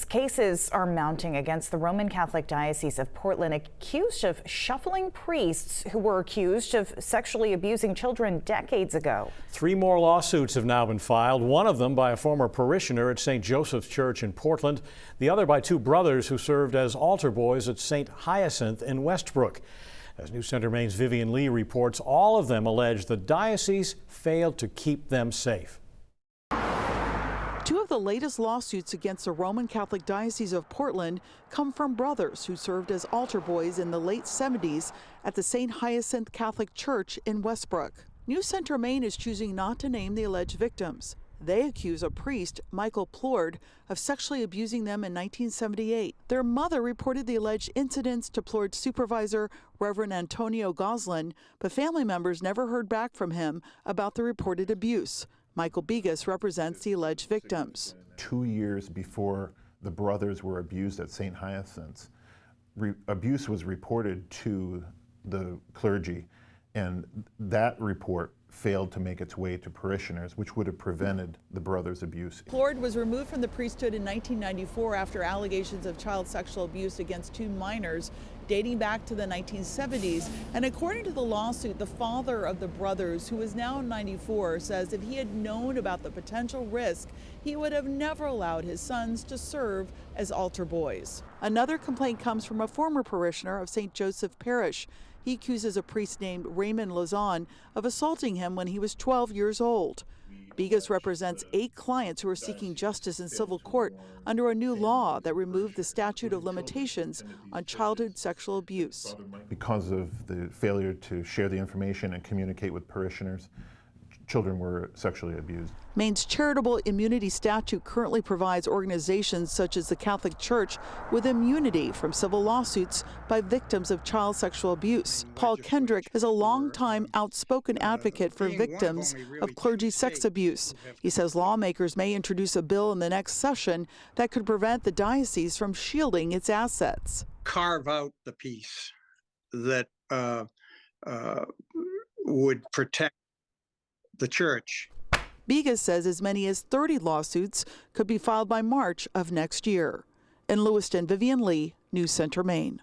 Cases are mounting against the Roman Catholic Diocese of Portland, accused of shuffling priests who were accused of sexually abusing children decades ago. 3 more lawsuits have now been filed, one of them by a former parishioner at St. Joseph's Church in Portland, the other by 2 brothers who served as altar boys at St. Hyacinth in Westbrook. As News Center Maine's Vivian Lee reports, all of them allege the diocese failed to keep them safe. 2 of the latest lawsuits against the Roman Catholic Diocese of Portland come from brothers who served as altar boys in the late 70s at the St. Hyacinth Catholic Church in Westbrook. News Center Maine is choosing not to name the alleged victims. They accuse a priest, Michael Plord, of sexually abusing them in 1978. Their mother reported the alleged incidents to Plord's supervisor, Reverend Antonio Goslin, but family members never heard back from him about the reported abuse. Michael Bigas represents the alleged victims. 2 years before the brothers were abused at St. Hyacinth's, abuse was reported to the clergy, and that report failed to make its way to parishioners, which would have prevented the brothers' abuse. Plord was removed from the priesthood in 1994 after allegations of child sexual abuse against 2 minors dating back to the 1970s. And according to the lawsuit, the father of the brothers, who is now 94, says if he had known about the potential risk, he would have never allowed his sons to serve as altar boys. Another complaint comes from a former parishioner of St. Joseph Parish. He accuses a priest named Raymond Lozon of assaulting him when he was 12 years old. Bigas represents 8 clients who are seeking justice in civil court under a new law that removed the statute of limitations on childhood sexual abuse. Because of the failure to share the information and communicate with parishioners, children were sexually abused. Maine's charitable immunity statute currently provides organizations such as the Catholic Church with immunity from civil lawsuits by victims of child sexual abuse. Paul Kendrick is a longtime outspoken advocate for victims of clergy sex abuse. He says lawmakers may introduce a bill in the next session that could prevent the diocese from shielding its assets. Carve out the piece that would protect the church. Bigas says as many as 30 lawsuits could be filed by March of next year. In Lewiston, Vivian Lee, News Center, Maine.